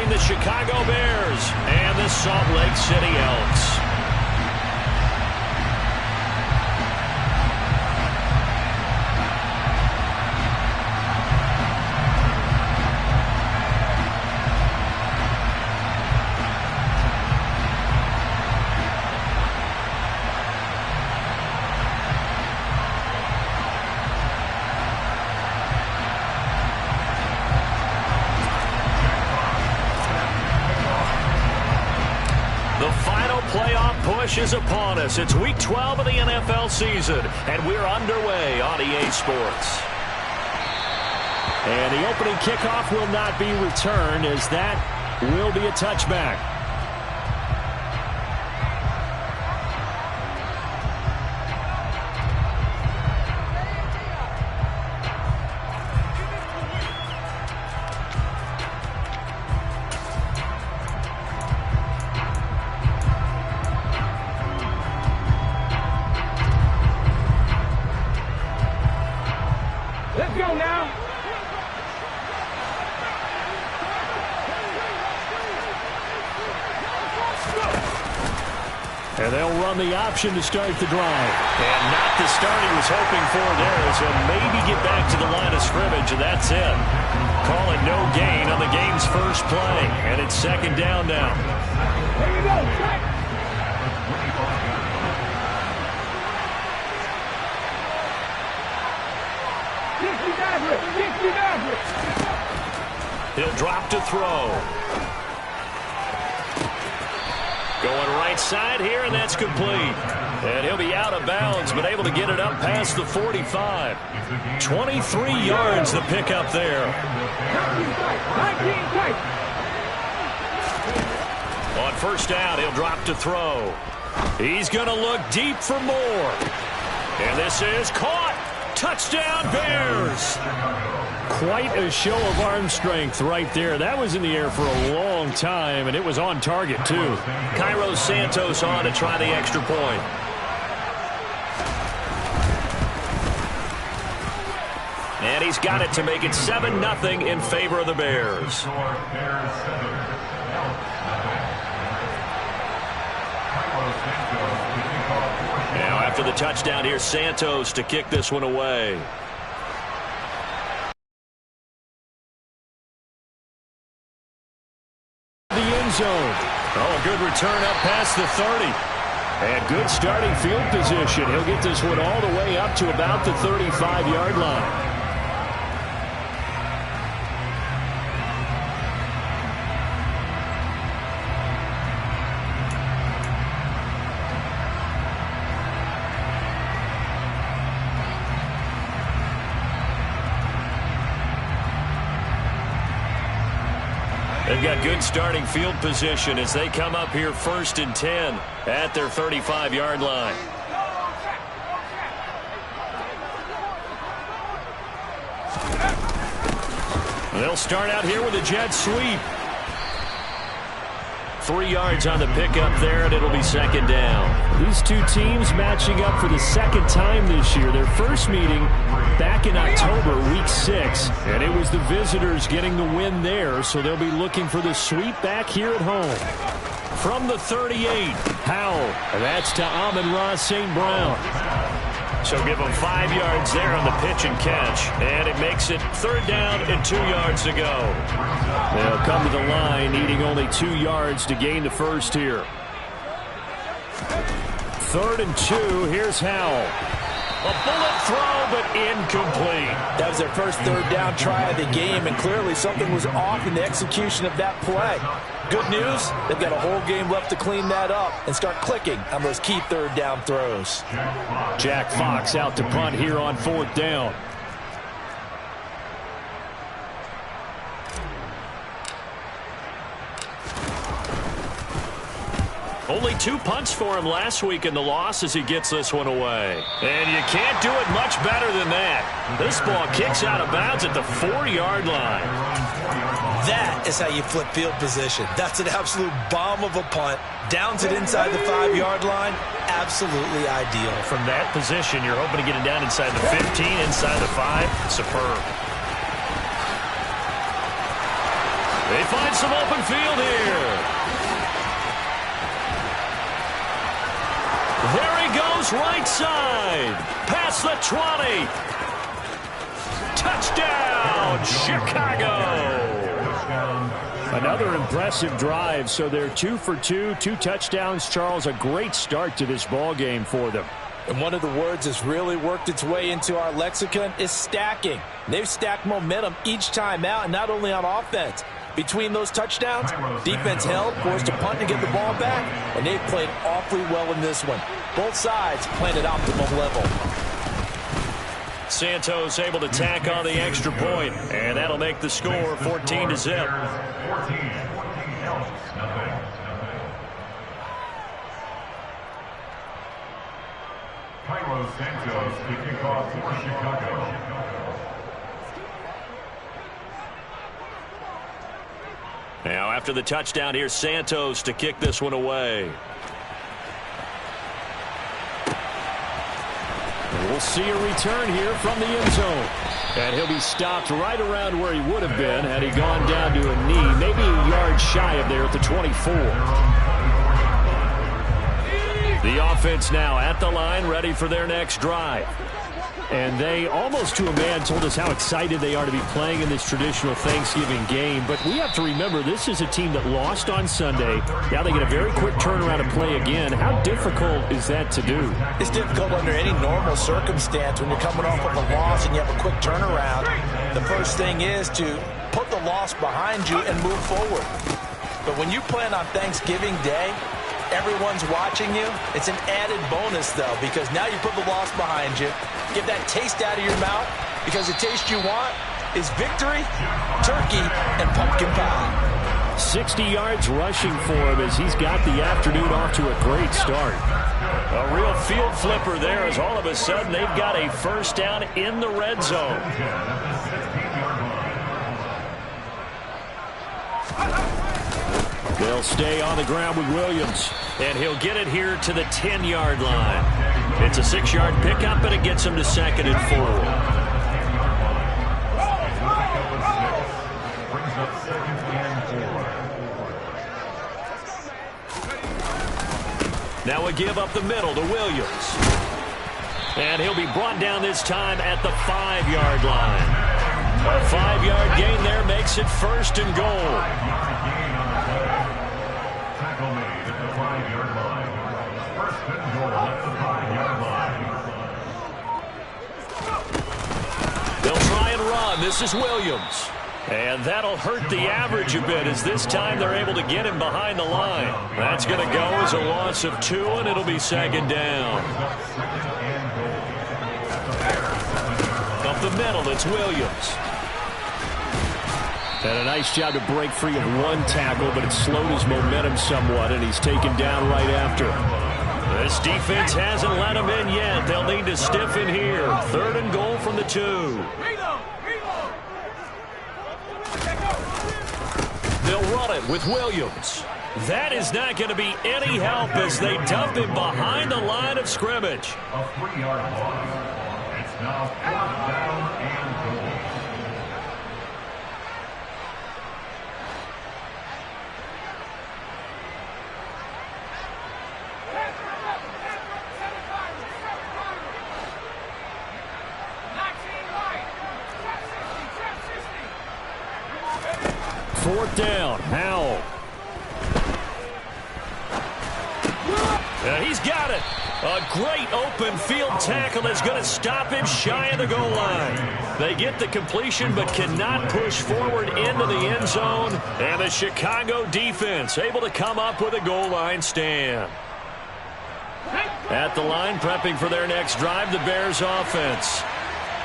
between the Chicago Bears and the Salt Lake City Elks. Playoff push is upon us. It's Week 12 of the NFL season, and we're underway on EA Sports. And the opening kickoff will not be returned, as that will be a touchback. And they'll run the option to start the drive. And not the start he was hoping for there, as he'll maybe get back to the line of scrimmage, and that's it. Call it no gain on the game's first play, and it's second down now. Here you go, Jack. He'll drop to throw. Going right side here, and that's complete. And he'll be out of bounds, but able to get it up past the 45. 23 yards the pickup there. On first down, he'll drop to throw. He's going to look deep for more. And this is caught. Touchdown, Bears. Quite a show of arm strength right there. That was in the air for a long time, and it was on target, too. Cairo Santos on to try the extra point. And he's got it to make it 7-0 in favor of the Bears. Now after the touchdown, here's Santos to kick this one away. Zone. Oh, a good return up past the 30. And good starting field position. He'll get this one all the way up to about the 35-yard line. They've got good starting field position as they come up here 1st and 10 at their 35-yard line. They'll start out here with a jet sweep. 3 yards on the pickup there, and it'll be second down. These two teams matching up for the second time this year. Their first meeting back in October, Week 6, and it was the visitors getting the win there, so they'll be looking for the sweep back here at home. From the 38, Howell, and that's to Amon-Ra St. Brown. So give them 5 yards there on the pitch and catch, and it makes it 3rd down and 2 yards to go. They'll come to the line needing only 2 yards to gain the first here. 3rd and 2, here's Howell. A bullet throw, but incomplete. That was their first 3rd down try of the game, and clearly something was off in the execution of that play. Good news, they've got a whole game left to clean that up and start clicking on those key 3rd down throws. Jack Fox out to punt here on 4th down. Only 2 punts for him last week in the loss as he gets this one away. And you can't do it much better than that. This ball kicks out of bounds at the 4-yard line. That is how you flip field position. That's an absolute bomb of a punt. Downs it inside the 5-yard line. Absolutely ideal. From that position, you're hoping to get it down inside the 15, inside the 5. Superb. They find some open field here. There he goes, right side. Past the 20. Touchdown, Chicago. Another impressive drive, so they're 2 for 2, 2 touchdowns. Charles, a great start to this ball game for them. And one of the words that's really worked its way into our lexicon is stacking. They've stacked momentum each time out, and not only on offense. Between those touchdowns, defense held, forced a punt to get the ball back, and they've played awfully well in this one. Both sides playing at optimum level. Santos able to tack on the extra point, and that'll make the score 14-0. Santos to kick off for Chicago. Now after the touchdown, here's Santos to kick this one away. We'll see a return here from the end zone. And he'll be stopped right around where he would have been had he gone down to a knee, maybe a yard shy of there at the 24. The offense now at the line, ready for their next drive. And they, almost to a man, told us how excited they are to be playing in this traditional Thanksgiving game. But we have to remember, this is a team that lost on Sunday. Now they get a very quick turnaround and play again. How difficult is that to do? It's difficult under any normal circumstance when you're coming off of a loss and you have a quick turnaround. The first thing is to put the loss behind you and move forward. But when you plan on Thanksgiving Day, everyone's watching you. It's an added bonus, though, because now you put the loss behind you. Get that taste out of your mouth, because the taste you want is victory, turkey, and pumpkin pie. 60 yards rushing for him as he's got the afternoon off to a great start. A real field flipper there as all of a sudden they've got a first down in the red zone. They'll stay on the ground with Williams. And he'll get it here to the 10-yard line. It's a 6-yard pickup, and it gets him to 2nd and 4. Now a give up the middle to Williams. And he'll be brought down this time at the 5-yard line. A 5-yard gain there makes it 1st and goal. This is Williams. And that'll hurt the average a bit as this time they're able to get him behind the line. That's going to go as a loss of 2, and it'll be 2nd down. Up the middle, it's Williams. And a nice job to break free of one tackle, but it slowed his momentum somewhat, and he's taken down right after. This defense hasn't let him in yet. They'll need to stiffen here. 3rd and goal from the 2. They'll run it with Williams. That is not going to be any help as they dump him behind the line of scrimmage. A 3-yard loss. It's now 4th down and goal. Fourth down, Howell. He's got it. A great open field tackle that's going to stop him shy of the goal line. They get the completion but cannot push forward into the end zone. And the Chicago defense able to come up with a goal line stand. At the line, prepping for their next drive, the Bears offense.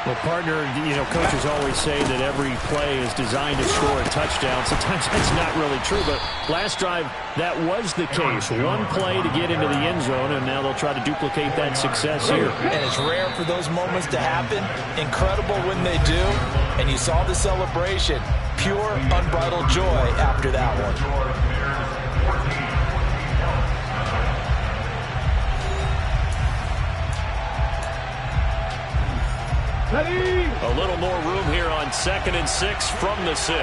Well, partner, coaches always say that every play is designed to score a touchdown. Sometimes that's not really true, but last drive, that was the case. One play to get into the end zone, and now they'll try to duplicate that success here. And it's rare for those moments to happen. Incredible when they do. And you saw the celebration. Pure, unbridled joy after that one. A little more room here on 2nd and 6 from the 6.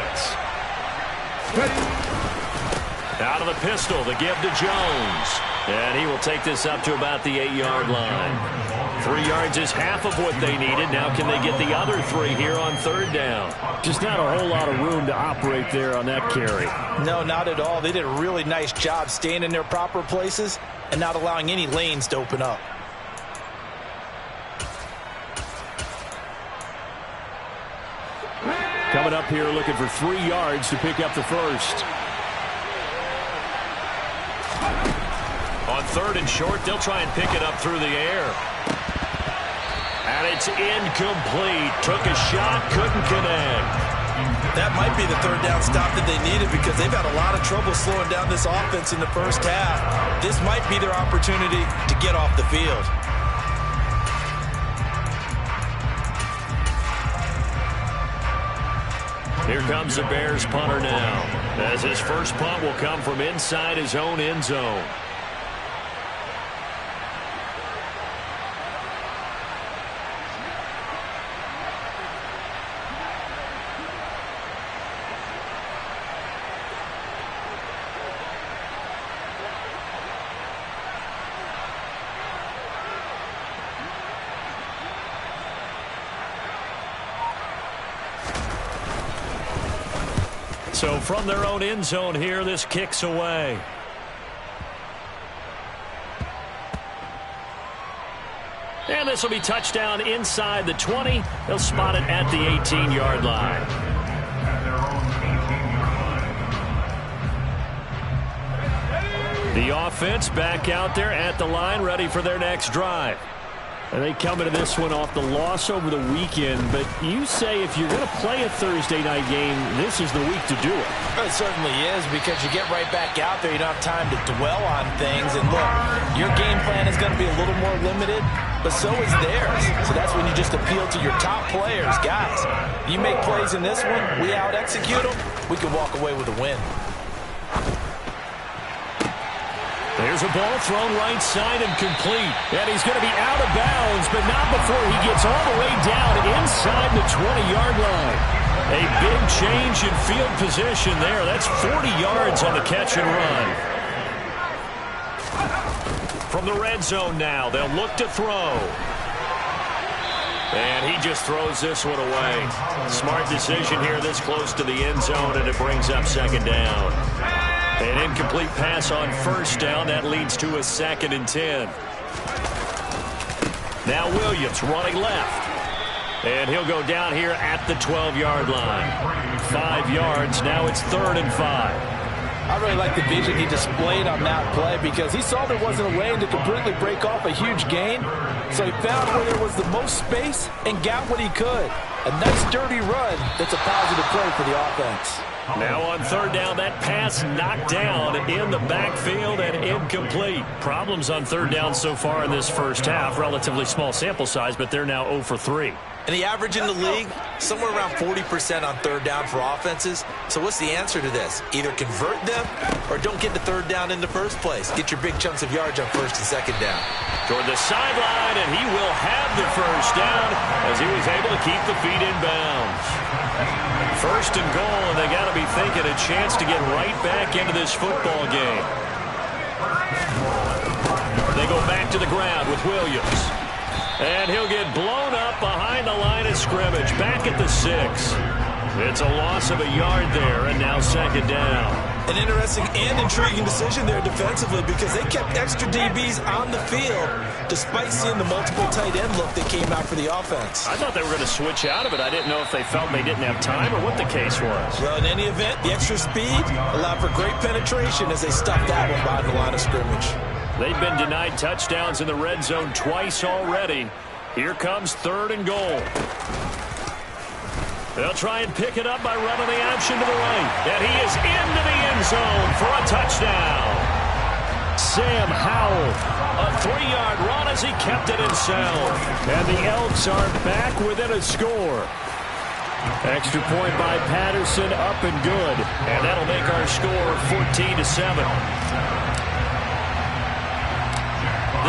Out of the pistol, the give to Jones. And he will take this up to about the 8-yard line. 3 yards is half of what they needed. Now can they get the other 3 here on third down? Just not a whole lot of room to operate there on that carry. No, not at all. They did a really nice job staying in their proper places and not allowing any lanes to open up. Coming up here looking for 3 yards to pick up the first. On third and short, they'll try and pick it up through the air. And it's incomplete. Took a shot, couldn't connect. That might be the third down stop that they needed because they've had a lot of trouble slowing down this offense in the first half. This might be their opportunity to get off the field. Here comes the Bears punter now, as his first punt will come from inside his own end zone. So from their own end zone here, this kicks away. And this will be touchdown inside the 20. They'll spot it at the 18-yard line. The offense back out there at the line, ready for their next drive. And they come into this one off the loss over the weekend. But you say if you're going to play a Thursday night game, this is the week to do it. It certainly is because you get right back out there. You don't have time to dwell on things. And look, your game plan is going to be a little more limited, but so is theirs. So that's when you just appeal to your top players. Guys, you make plays in this one, we out-execute them, we can walk away with a win. There's a ball thrown right side and complete. And he's going to be out of bounds, but not before he gets all the way down inside the 20-yard line. A big change in field position there. That's 40 yards on the catch and run. From the red zone now, they'll look to throw. And he just throws this one away. Smart decision here this close to the end zone, and it brings up second down. An incomplete pass on first down. That leads to a 2nd and 10. Now Williams running left. And he'll go down here at the 12-yard line. 5 yards. Now it's 3rd and 5. I really like the vision he displayed on that play because he saw there wasn't a lane to completely break off a huge gain. So he found where there was the most space and got what he could. A nice dirty run that's a positive play for the offense. Now on third down, that pass knocked down in the backfield and incomplete. Problems on third down so far in this first half. Relatively small sample size, but they're now 0 for 3. And the average in the league, somewhere around 40% on third down for offenses. So what's the answer to this? Either convert them or don't get to third down in the first place. Get your big chunks of yards on first and second down. Toward the sideline, and he will have the first down as he was able to keep the feet in bounds. 1st and goal, and they got to be thinking a chance to get right back into this football game. They go back to the ground with Williams. And he'll get blown up behind the line of scrimmage, back at the 6. It's a loss of a yard there, and now second down. An interesting and intriguing decision there defensively because they kept extra DBs on the field despite seeing the multiple tight end look that came out for the offense. I thought they were going to switch out of it. I didn't know if they felt they didn't have time or what the case was. Well, in any event, the extra speed allowed for great penetration as they stuffed that one behind the line of scrimmage. They've been denied touchdowns in the red zone twice already. Here comes 3rd and goal. They'll try and pick it up by running the option to the right. And he is into the end zone for a touchdown. Sam Howell, a 3-yard run as he kept it himself. And the Elks are back within a score. Extra point by Patterson, up and good. And that'll make our score 14-7.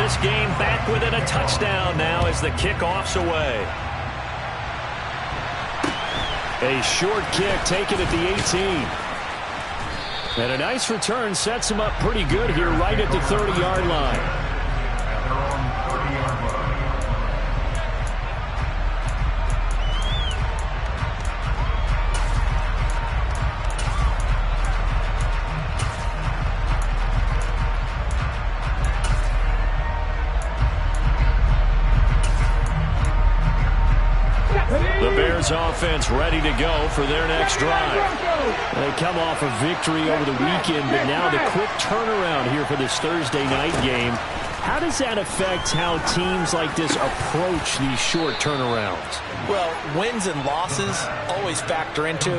This game back within a touchdown now as the kickoff's away. A short kick taken at the 18. And a nice return sets him up pretty good here right at the 30-yard line. The Bears offense ready to go for their next drive. They come off a victory over the weekend, but now the quick turnaround here for this Thursday night game. How does that affect how teams like this approach these short turnarounds? Well, wins and losses always factor into,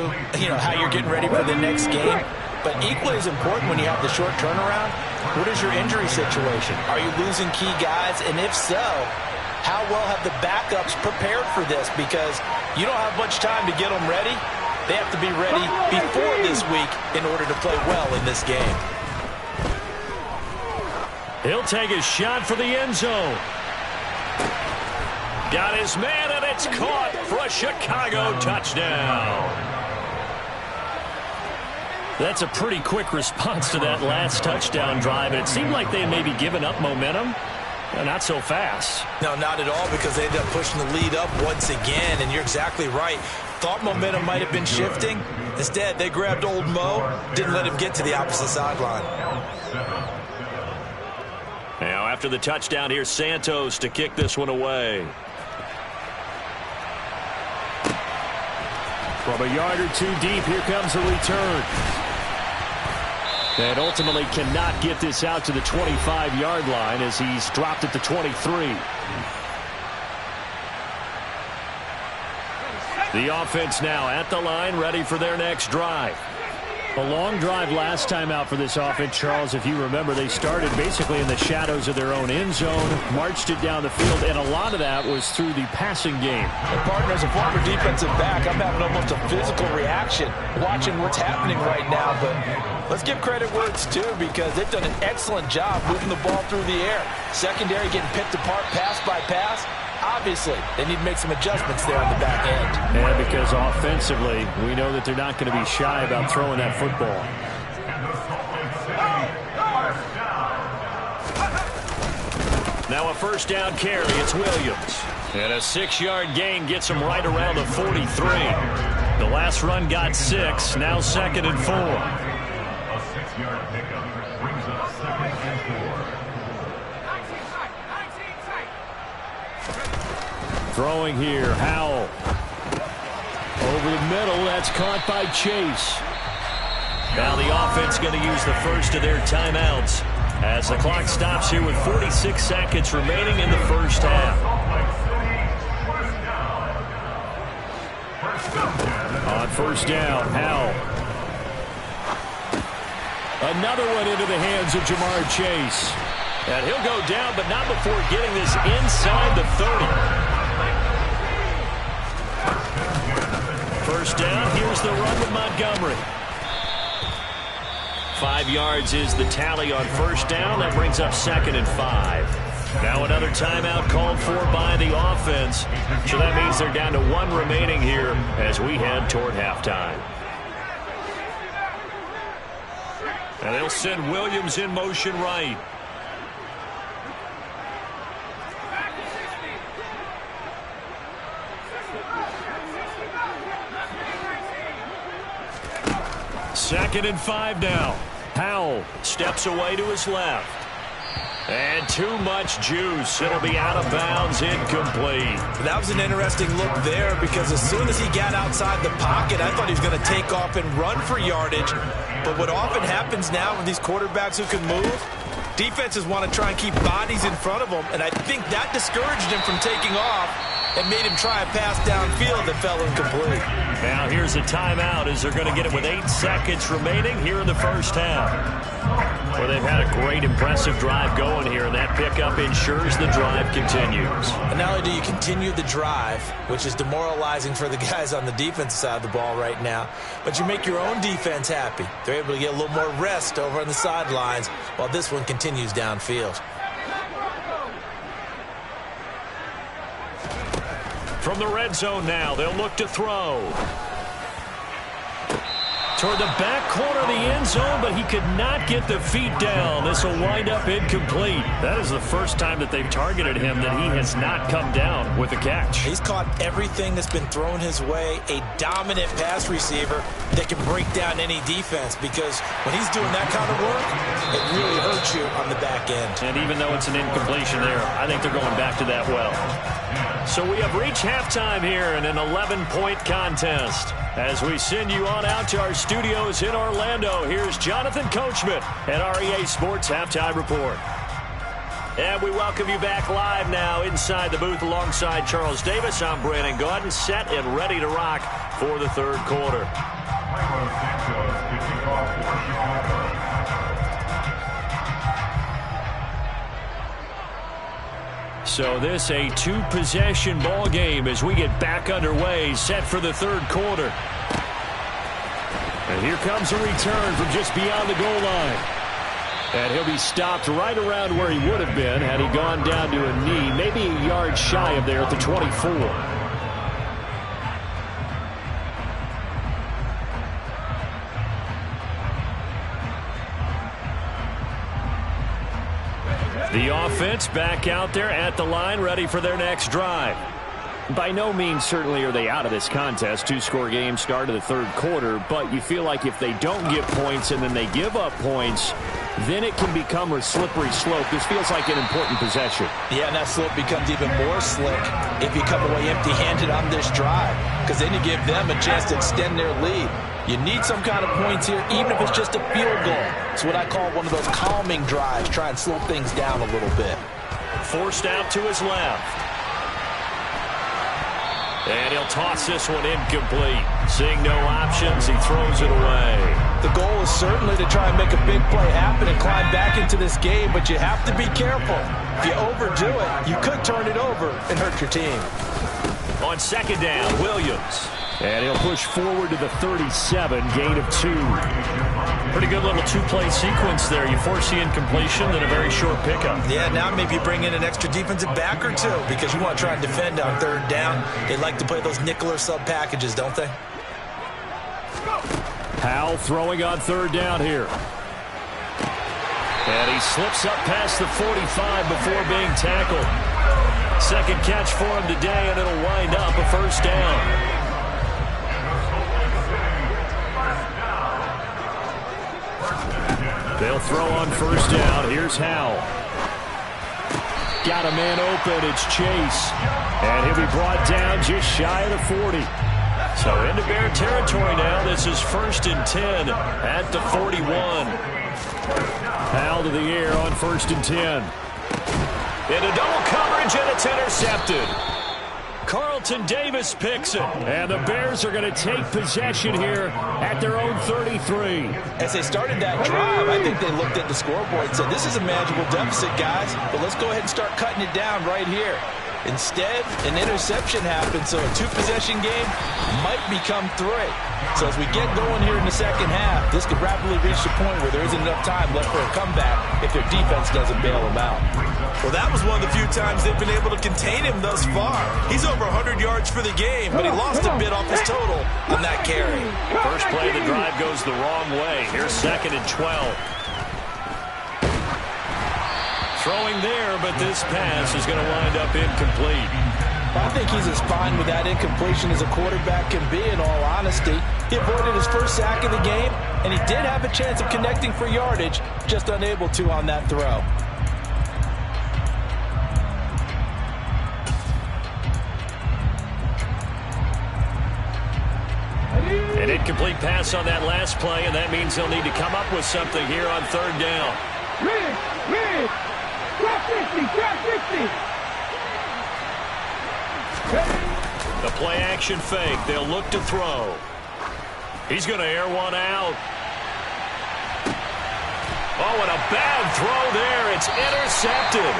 how you're getting ready for the next game. But equally as important when you have the short turnaround, what is your injury situation? Are you losing key guys? And if so, how well have the backups prepared for this? Because you don't have much time to get them ready. They have to be ready before this week in order to play well in this game. He'll take a shot for the end zone. Got his man, and it's caught for a Chicago touchdown. That's a pretty quick response to that last touchdown drive. And it seemed like they had maybe given up momentum. Not so fast. No, not at all, because they ended up pushing the lead up once again, and you're exactly right. Thought momentum might have been shifting. Instead, they grabbed old Mo, didn't let him get to the opposite sideline. Now, after the touchdown, here's Santos to kick this one away. From a yard or two deep, here comes a return. And ultimately cannot get this out to the 25-yard line as he's dropped at the 23. The offense now at the line, ready for their next drive. A long drive last time out for this offense, Charles. If you remember, they started basically in the shadows of their own end zone, marched it down the field, and a lot of that was through the passing game. And partner, as a former defensive back, I'm having almost a physical reaction watching what's happening right now. But let's give credit where it's due, because they've done an excellent job moving the ball through the air. Secondary getting picked apart pass by pass. Obviously, they need to make some adjustments there on the back end. And because offensively, we know that they're not going to be shy about throwing that football. Now a first down carry. It's Williams. And a 6-yard gain gets him right around the 43. The last run got 6. Now 2nd and 4. A 6-yard pickup brings up 2nd and 4. Throwing here, Howell. Over the middle, that's caught by Chase. Now the offense going to use the first of their timeouts as the clock stops here with 46 seconds remaining in the first half. On first down, Howell. Another one into the hands of Jamar Chase. And he'll go down, but not before getting this inside the 30. First down, here's the run with Montgomery. 5 yards is the tally on first down. That brings up 2nd and 5. Now another timeout called for by the offense. So that means they're down to 1 remaining here as we head toward halftime. And they'll send Williams in motion right. Second and 5 now. Howell Steps away to his left. And too much juice. It'll be out of bounds, incomplete. That was an interesting look there, because as soon as he got outside the pocket, I thought he was going to take off and run for yardage. But what often happens now with these quarterbacks who can move, defenses want to try and keep bodies in front of them, and I think that discouraged him from taking off and made him try a pass downfield that fell incomplete. Now here's a timeout as they're going to get it with 8 seconds remaining here in the first half. Well, they've had a great, impressive drive going here, and that pickup ensures the drive continues. And not only do you continue the drive, which is demoralizing for the guys on the defensive side of the ball right now, but you make your own defense happy. They're able to get a little more rest over on the sidelines while this one continues downfield. From the red zone now, they'll look to throw. toward the back corner of the end zone, but he could not get the feet down. This will wind up incomplete. That is the first time that they've targeted him that he has not come down with a catch. He's caught everything that's been thrown his way. A dominant pass receiver that can break down any defense, because when he's doing that kind of work, it really hurts you on the back end. And even though it's an incompletion there, I think they're going back to that well. So we have reached halftime here in an 11-point contest. As we send you on out to our studios in Orlando, here's Jonathan Coachman at REA Sports Halftime Report. And we welcome you back live now inside the booth alongside Charles Davis. I'm Brandon Gaudin, set and ready to rock for the third quarter. So this a two-possession ball game as we get back underway, set for the third quarter. And here comes a return from just beyond the goal line. And he'll be stopped right around where he would have been had he gone down to a knee, maybe a yard shy of there at the 24. The offense back out there at the line, ready for their next drive. By no means certainly are they out of this contest. Two-score game start of the third quarter, but you feel like if they don't get points and then they give up points, then it can become a slippery slope. This feels like an important possession. Yeah, and that slope becomes even more slick if you come away empty-handed on this drive, because then you give them a chance to extend their lead. You need some kind of points here, even if it's just a field goal. It's what I call one of those calming drives. Try and slow things down a little bit. Forced out to his left. And he'll toss this one incomplete. Seeing no options, he throws it away. The goal is certainly to try and make a big play happen and climb back into this game, but you have to be careful. If you overdo it, you could turn it over and hurt your team. On second down, Williams. And he'll push forward to the 37, gain of 2. Pretty good little two-play sequence there. You force the incompletion, then a very short pickup. Yeah, now maybe you bring in an extra defensive back or two because you want to try and defend on third down. They like to play those nickel or sub packages, don't they? Howell throwing on third down here. And he slips up past the 45 before being tackled. Second catch for him today, and it'll wind up a first down. They'll throw on first down. Here's Howell. Got a man open. It's Chase. And he'll be brought down just shy of the 40. So into Bear territory now. This is 1st and 10 at the 41. Howell to the air on 1st and 10. Into double coverage, and it's intercepted. Carlton Davis picks it. And the Bears are going to take possession here at their own 33. As they started that drive, I think they looked at the scoreboard and said, this is a manageable deficit, guys, but let's go ahead and start cutting it down right here. Instead, an interception happened, so a two-possession game might become 3. So as we get going here in the second half, this could rapidly reach the point where there isn't enough time left for a comeback if their defense doesn't bail them out. Well, that was one of the few times they've been able to contain him thus far. He's over 100 yards for the game, but he lost a bit off his total on that carry. First play of the drive goes the wrong way. Here's 2nd and 12. Throwing there, but this pass is going to wind up incomplete. I think he's as fine with that incompletion as a quarterback can be, in all honesty. He avoided his first sack of the game, and he did have a chance of connecting for yardage, just unable to on that throw. An incomplete pass on that last play, and that means they'll need to come up with something here on third down. The play action fake. They'll look to throw. He's going to air one out. Oh, and a bad throw there. It's intercepted.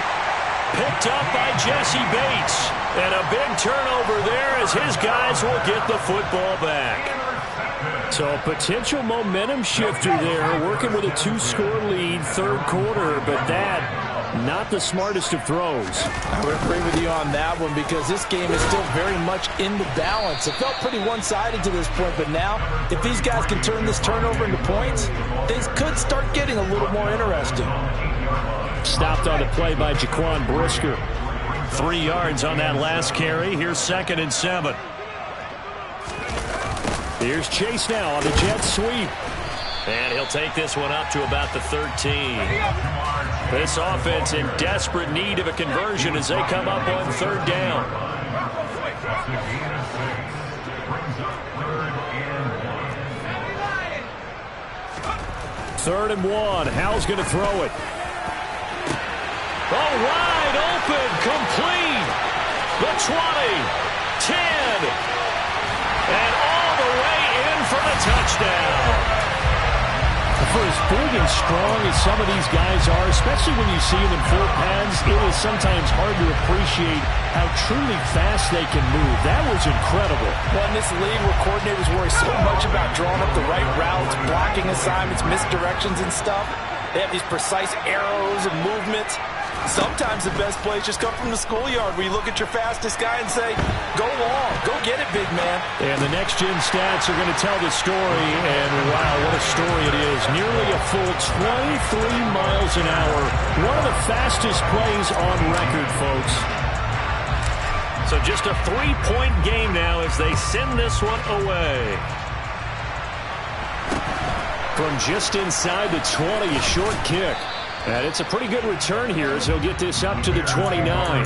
Picked up by Jesse Bates. And a big turnover there as his guys will get the football back. So a potential momentum shifter there, working with a 2-score lead, third quarter, but that Not the smartest of throws. I would agree with you on that one because this game is still very much in the balance. It felt pretty one-sided to this point, but now if these guys can turn this turnover into points, things could start getting a little more interesting. Stopped on the play by Jaquan Brisker. 3 yards on that last carry. Here's 2nd and 7. Here's Chase now on the jet sweep. And he'll take this one up to about the 13. This offense in desperate need of a conversion as they come up on 3rd down. Third and 1. Howell's going to throw it. Oh, wide open, complete. The 20, 10, and all the way in for the touchdown. For as big and strong as some of these guys are, especially when you see them in full pads, it is sometimes hard to appreciate how truly fast they can move. That was incredible. Well, in this league where coordinators worry so much about drawing up the right routes, blocking assignments, misdirections and stuff, they have these precise arrows and movements. Sometimes the best plays just come from the schoolyard where you look at your fastest guy and say, go long, go get it, big man. And the next-gen stats are going to tell the story, and wow, what a story it is. Nearly a full 23 miles an hour. One of the fastest plays on record, folks. So just a 3-point game now as they send this one away. From just inside the 20, a short kick. And it's a pretty good return here as he'll get this up to the 29.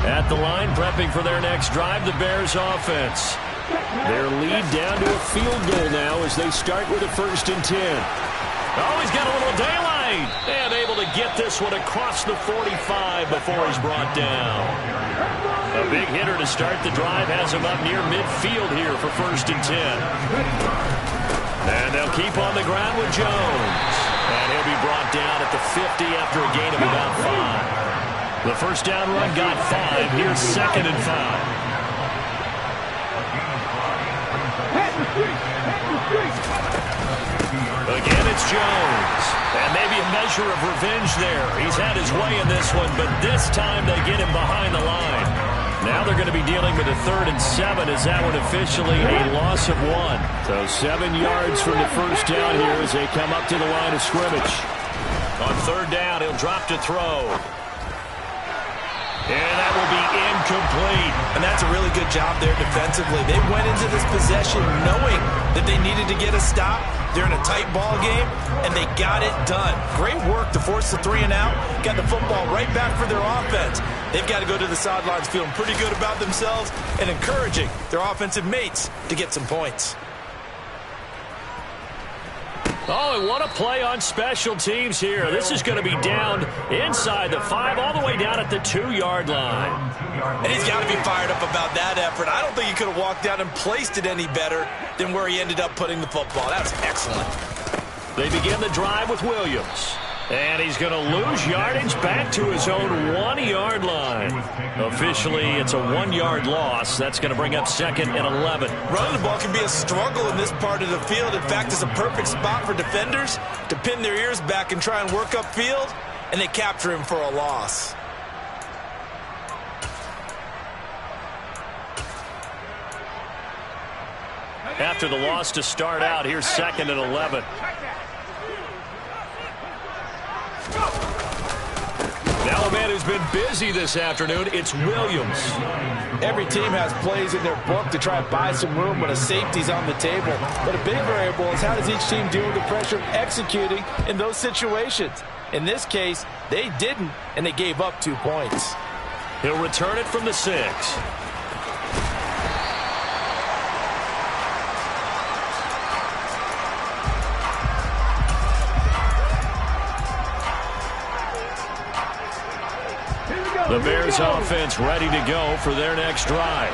At the line, prepping for their next drive, the Bears offense. Their lead down to a field goal now as they start with a 1st and 10. Oh, he's got a little daylight. And able to get this one across the 45 before he's brought down. A big hitter to start the drive has him up near midfield here for 1st and 10. And they'll keep on the ground with Jones. And he'll be brought down at the 50 after a gain of about 5. The first down run got 5. Here's 2nd and 5. Again, it's Jones. And maybe a measure of revenge there. He's had his way in this one, but this time they get him behind the line. Now they're going to be dealing with a 3rd and 7 as that one officially a loss of 1. So 7 yards from the first down here as they come up to the line of scrimmage. On 3rd down, he'll drop to throw. And that will be incomplete. And that's a really good job there defensively. They went into this possession knowing that they needed to get a stop. They're in a tight ball game, and they got it done. Great work to force the 3 and out. Got the football right back for their offense. They've got to go to the sidelines feeling pretty good about themselves and encouraging their offensive mates to get some points. Oh, and what a play on special teams here. This is going to be down inside the 5, all the way down at the 2-yard line. And he's got to be fired up about that effort. I don't think he could have walked down and placed it any better than where he ended up putting the football. That was excellent. They begin the drive with Williams. And he's going to lose yardage back to his own 1-yard line. Officially, it's a 1-yard loss. That's going to bring up 2nd and 11. Running the ball can be a struggle in this part of the field. In fact, it's a perfect spot for defenders to pin their ears back and try and work upfield, and they capture him for a loss. After the loss to start out, here's 2nd and 11. Now a man who's been busy this afternoon, it's Williams. Every team has plays in their book to try and buy some room when a safety's on the table. But a big variable is how does each team deal with the pressure of executing in those situations. In this case, they didn't, and they gave up 2 points. He'll return it from the 6. The Bears offense ready to go for their next drive.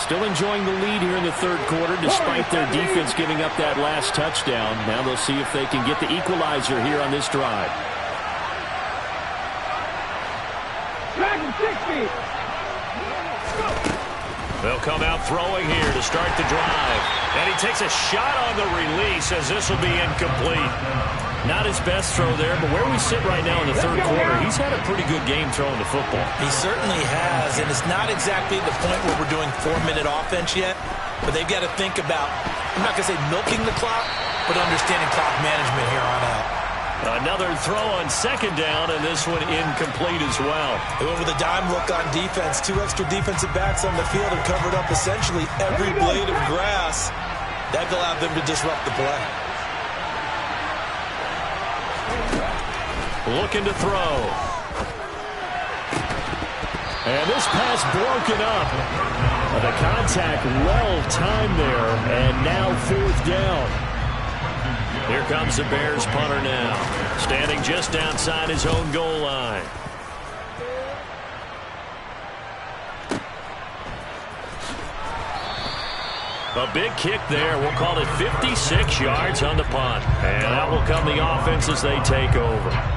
Still enjoying the lead here in the 3rd quarter despite their defense giving up that last touchdown. Now they'll see if they can get the equalizer here on this drive. They'll come out throwing here to start the drive. And he takes a shot on the release as this will be incomplete. Not his best throw there, but where we sit right now in the third quarter, he's had a pretty good game throwing the football. He certainly has, and it's not exactly the point where we're doing 4-minute offense yet, but they've got to think about, I'm not going to say milking the clock, but understanding clock management here on out. Another throw on second down, and this one incomplete as well. They went with a dime look on defense. 2 extra defensive backs on the field and covered up essentially every blade of grass. That allowed them to disrupt the play. Looking to throw. And this pass broken up. The contact well timed there, and now 4th down. Here comes the Bears punter now, standing just outside his own goal line. A big kick there. We'll call it 56 yards on the punt. And out will come the offense as they take over.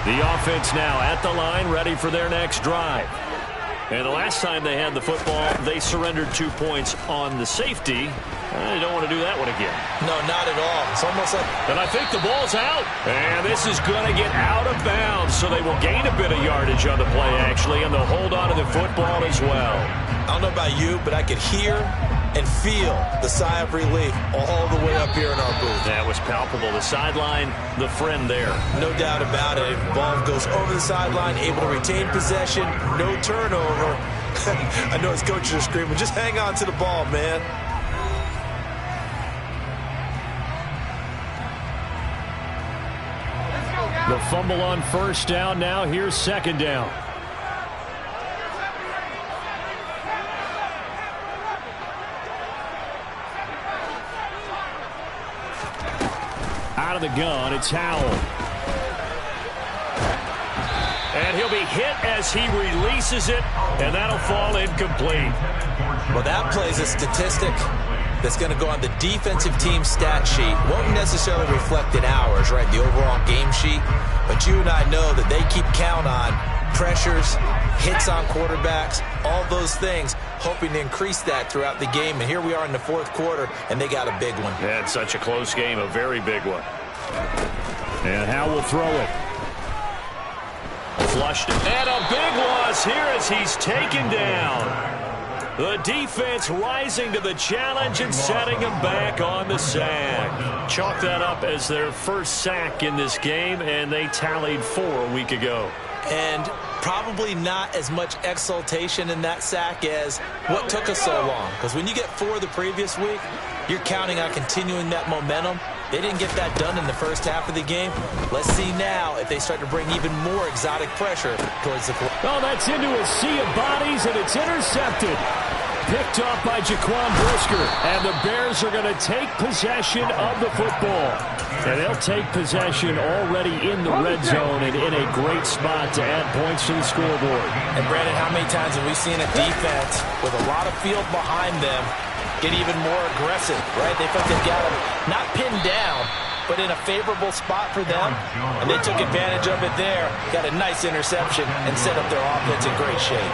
The offense now at the line, ready for their next drive. And the last time they had the football, they surrendered 2 points on the safety. They don't want to do that one again. No, not at all. It's almost like... And I think the ball's out. And this is going to get out of bounds, so they will gain a bit of yardage on the play, actually, and they'll hold on to the football as well. I don't know about you, but I could hear and feel the sigh of relief all the way up here in our booth. That was palpable. The sideline, the friend there. No doubt about it. Ball goes over the sideline, able to retain possession, no turnover. I know his coaches are screaming, just hang on to the ball, man. The fumble on first down. Now here's second down. Out of the gun, it's Howell. And he'll be hit as he releases it, and that'll fall incomplete. Well, that plays a statistic that's going to go on the defensive team stat sheet. Won't necessarily reflect in ours, right, the overall game sheet. But you and I know that they keep count on pressures, hits on quarterbacks, all those things, hoping to increase that throughout the game. And here we are in the fourth quarter, and they got a big one. Yeah, it's such a close game, a very big one. And Howell will throw it. Flushed it. And a big loss here as he's taken down. The defense rising to the challenge and setting him back on the sack. Chalk that up as their first sack in this game, and they tallied 4 a week ago. And probably not as much exultation in that sack as what took us so long. Because when you get 4 the previous week, you're counting on continuing that momentum. They didn't get that done in the first half of the game. Let's see now if they start to bring even more exotic pressure towards the... Oh, that's into a sea of bodies, and it's intercepted. Picked off by Jaquan Brisker. And the Bears are going to take possession of the football. And they'll take possession already in the red zone and in a great spot to add points to the scoreboard. And, Brandon, how many times have we seen a defense with a lot of field behind them get even more aggressive, right? They felt they've got them not pinned down, but in a favorable spot for them, and they took advantage of it there, got a nice interception, and set up their offense in great shape.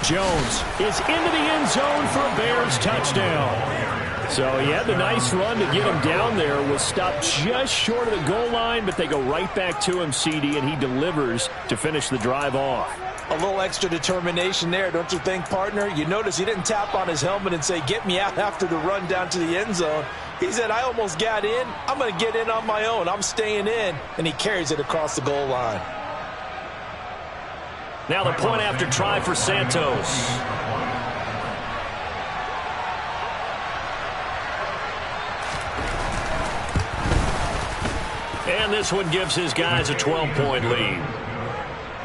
Jones is into the end zone for a Bears touchdown. So he had the nice run to get him down there, was stopped just short of the goal line, but they go right back to him, CD, and he delivers to finish the drive off. A little extra determination there, don't you think, partner? You notice he didn't tap on his helmet and say, get me out after the run down to the end zone. He said, I almost got in. I'm going to get in on my own. I'm staying in. And he carries it across the goal line. Now the point after try for Santos. And this one gives his guys a 12-point lead.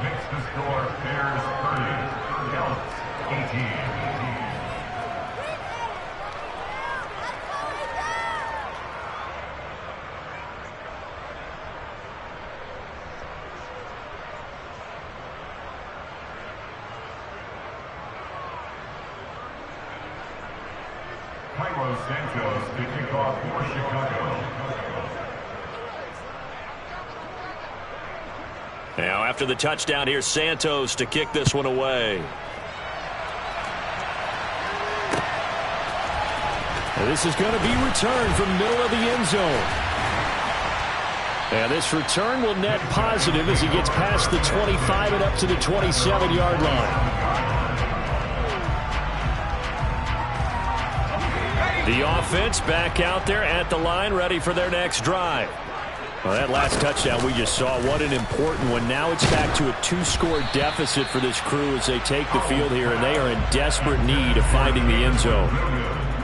Makes the score Bears 30, Dallas 18. Santos to kick off for Chicago. Now after the touchdown, here's Santos to kick this one away. This is going to be returned from the middle of the end zone. And this return will net positive as he gets past the 25 and up to the 27-yard line. The offense back out there at the line, ready for their next drive. Well, that last touchdown we just saw, what an important one. Now it's back to a 2-score deficit for this crew as they take the field here, and they are in desperate need of finding the end zone.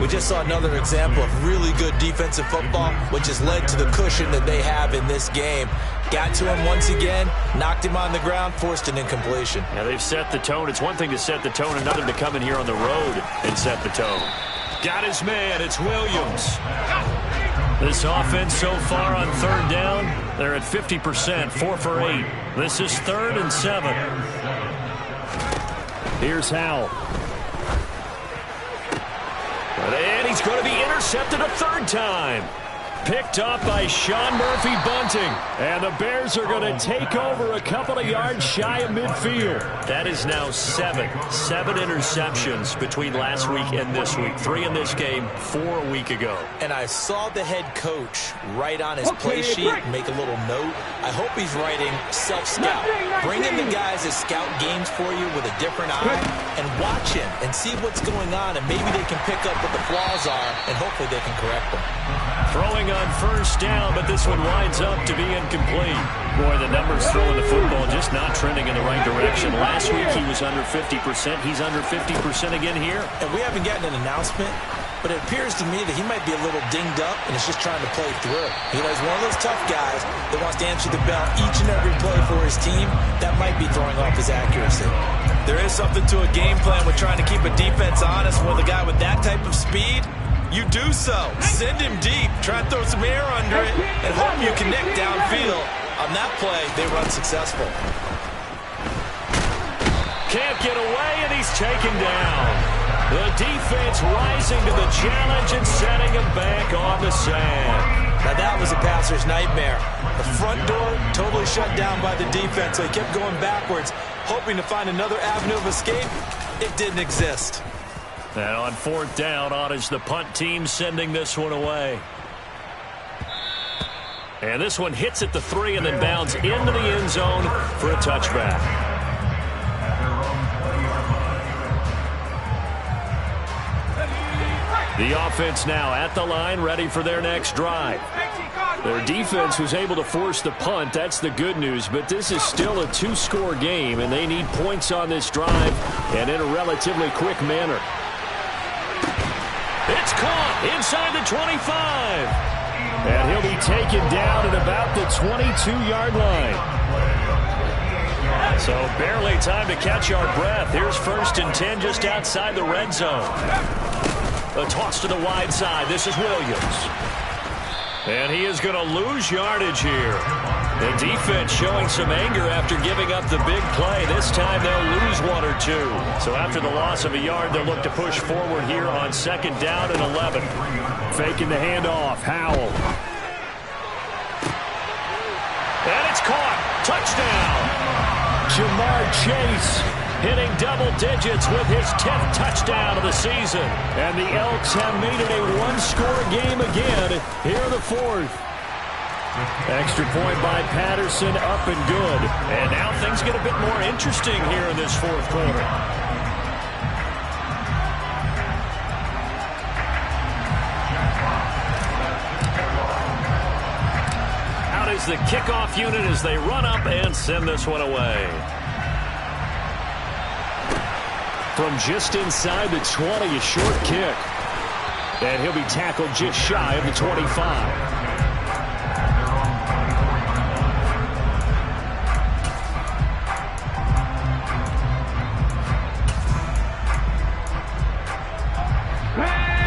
We just saw another example of really good defensive football, which has led to the cushion that they have in this game. Got to him once again, knocked him on the ground, forced an incompletion. Now they've set the tone. It's one thing to set the tone, another to come in here on the road and set the tone. Got his man. It's Williams. This offense so far on third down, they're at 50%, 4 for 8. This is 3rd and 7. Here's Howell. And he's going to be intercepted a 3rd time. Picked up by Sean Murphy-Bunting. And the Bears are going to take over a couple of yards shy of midfield. That is now 7 interceptions between last week and this week. 3 in this game, 4 a week ago. And I saw the head coach write on his play sheet, make a little note. I hope he's writing self-scout. Bring in the guys that scout games for you with a different eye and watch him and see what's going on, and maybe they can pick up what the flaws are, and hopefully they can correct them. Throwing on 1st down, but this one winds up to be incomplete. Boy, the numbers throwing the football just not trending in the right direction. Last week he was under 50%. He's under 50% again here. And we haven't gotten an announcement, but it appears to me that he might be a little dinged up and is just trying to play through. You know, he's one of those tough guys that wants to answer the bell each and every play for his team. That might be throwing off his accuracy. There is something to a game plan with trying to keep a defense honest with a guy with that type of speed. You do so. Send him deep. Try and throw some air under it and hope you connect downfield. On that play, they run successful. Can't get away, and he's taken down. The defense rising to the challenge and setting him back on the sand. Now that was a passer's nightmare. The front door totally shut down by the defense, so he kept going backwards, hoping to find another avenue of escape. It didn't exist. And on 4th down, on is the punt team sending this one away. And this one hits at the 3 and then bounds into the end zone for a touchback. The offense now at the line, ready for their next drive. Their defense was able to force the punt. That's the good news, but this is still a 2-score game, and they need points on this drive and in a relatively quick manner. It's caught inside the 25. And he'll be taken down at about the 22-yard line. So barely time to catch our breath. Here's 1st and 10 just outside the red zone. A toss to the wide side. This is Williams. And he is going to lose yardage here. The defense showing some anger after giving up the big play. This time they'll lose 1 or 2. So after the loss of a yard, they'll look to push forward here on 2nd down and 11. Faking the handoff. Howell. And it's caught. Touchdown. Jamar Chase hitting double digits with his 10th touchdown of the season. And the Elks have made it a 1-score game again here in the 4th. Extra point by Patterson, up and good. And now things get a bit more interesting here in this 4th quarter. Out is the kickoff unit as they run up and send this one away. From just inside the 20, a short kick. And he'll be tackled just shy of the 25.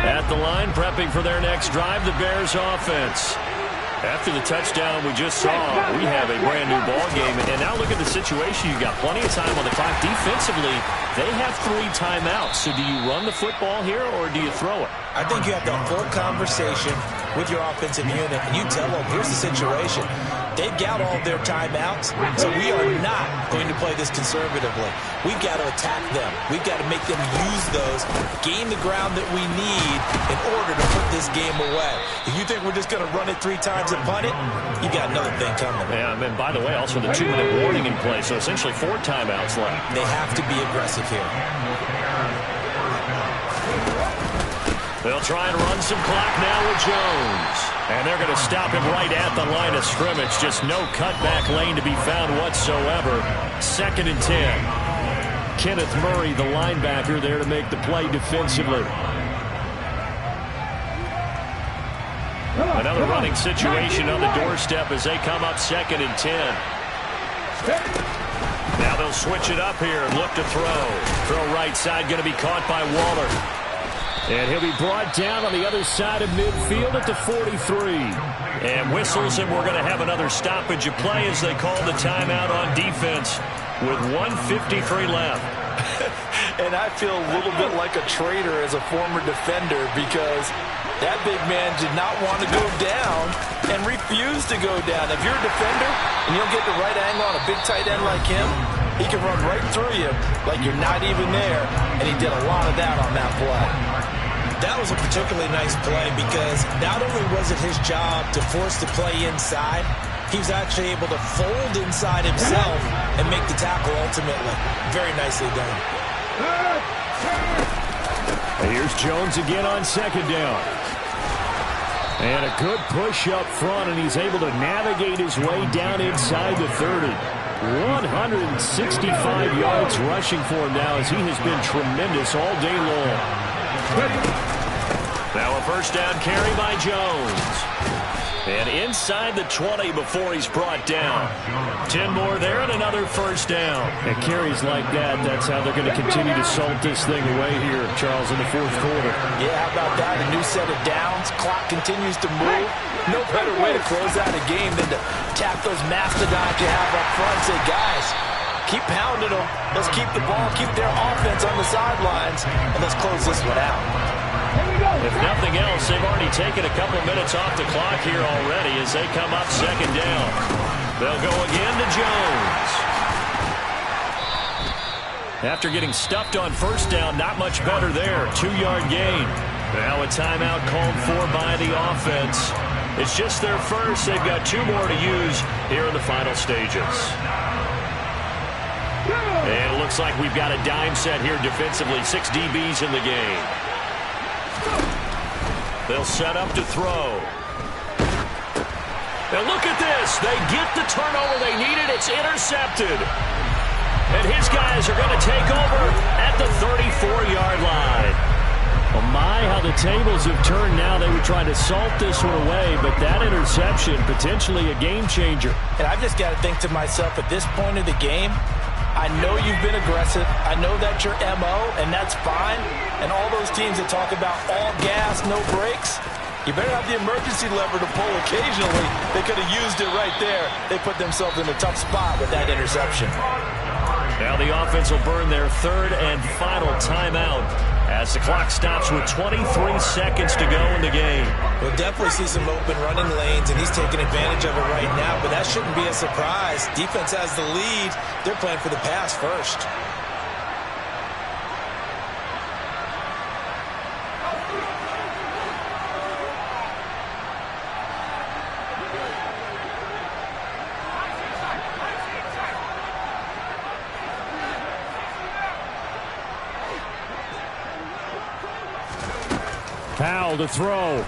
At the line, prepping for their next drive, the Bears offense. After the touchdown we just saw, we have a brand new ball game. And now look at the situation. You've got plenty of time on the clock. Defensively, they have 3 timeouts. So do you run the football here or do you throw it? I think you have the full conversation with your offensive unit, and you tell them, here's the situation. They've got all of their timeouts, so we are not going to play this conservatively. We've got to attack them. We've got to make them use those, gain the ground that we need in order to put this game away. If you think we're just going to run it 3 times and punt it, you got another thing coming. Yeah, and by the way, also the 2-minute warning in play, so essentially 4 timeouts left. They have to be aggressive here. They'll try and run some clock now with Jones. And they're going to stop him right at the line of scrimmage. Just no cutback lane to be found whatsoever. 2nd and 10. Kenneth Murray, the linebacker, there to make the play defensively. Another running situation on the doorstep as they come up 2nd and 10. Now they'll switch it up here and look to throw. Throw right side, going to be caught by Waller. And he'll be brought down on the other side of midfield at the 43. And whistles, and we're going to have another stoppage of play as they call the timeout on defense with 1:53 left. And I feel a little bit like a traitor as a former defender because that big man did not want to go down and refused to go down. If you're a defender and you don't get the right angle on a big tight end like him, he can run right through you like you're not even there, and he did a lot of that on that play. That was a particularly nice play because not only was it his job to force the play inside, he was actually able to fold inside himself and make the tackle ultimately. Very nicely done. And here's Jones again on 2nd down. And a good push up front, and he's able to navigate his way down inside the 30. 165 yards rushing for him now as he has been tremendous all day long. Now a 1st down carry by Jones. And inside the 20 before he's brought down. 10 more there and another 1st down. And carries like that, that's how they're going to continue to salt this thing away here, Charles, in the 4th quarter. Yeah, how about that? A new set of downs. Clock continues to move. No better way to close out a game than to tap those mastodons you have up front and say, guys, keep pounding them. Let's keep the ball, keep their offense on the sidelines, and let's close this one out. If nothing else, they've already taken a couple minutes off the clock here already as they come up 2nd down. They'll go again to Jones. After getting stuffed on 1st down, not much better there. 2-yard gain. Now a timeout called for by the offense. It's just their first. They've got 2 more to use here in the final stages. And it looks like we've got a dime set here defensively. 6 DBs in the game. They'll set up to throw. And look at this. They get the turnover they needed. It's intercepted. And his guys are going to take over at the 34-yard line. Oh my, how the tables have turned now. They would try to salt this one away, but that interception, potentially a game changer. And I've just got to think to myself, at this point of the game, I know you've been aggressive. I know that's your MO, and that's fine. And all those teams that talk about all gas, no brakes, you better have the emergency lever to pull occasionally. They could have used it right there. They put themselves in a tough spot with that interception. Now the offense will burn their 3rd and final timeout as the clock stops with 23 seconds to go in the game. We'll definitely see some open running lanes, and he's taking advantage of it right now, but that shouldn't be a surprise. Defense has the lead. They're playing for the pass first. Powell to throw.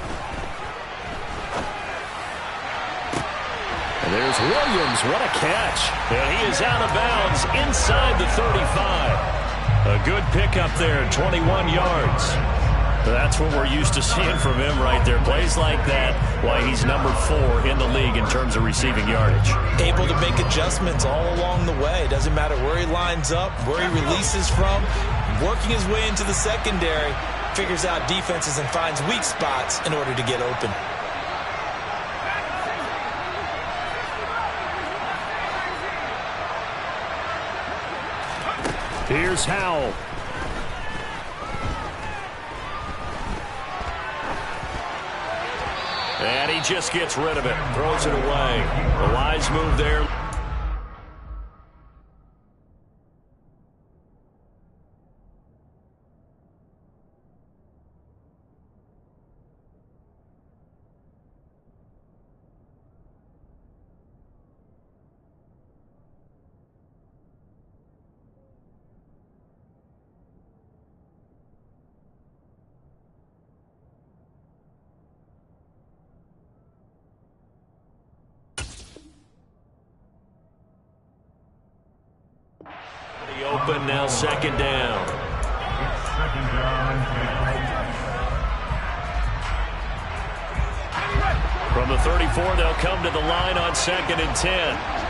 And there's Williams. What a catch. And he is out of bounds inside the 35. A good pickup there, 21 yards. That's what we're used to seeing from him right there. Plays like that, why he's number 4 in the league in terms of receiving yardage. Able to make adjustments all along the way. Doesn't matter where he lines up, where he releases from. Working his way into the secondary. Figures out defenses and finds weak spots in order to get open. Here's Howell. And he just gets rid of it. Throws it away. A wise move there. Open now, second down. From the 34, they'll come to the line on 2nd and 10.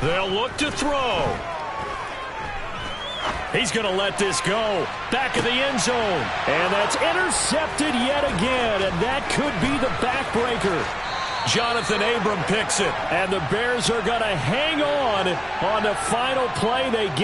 They'll look to throw. He's going to let this go. Back of the end zone. And that's intercepted yet again. And that could be the backbreaker. Jonathan Abram picks it. And the Bears are going to hang on the final play. They get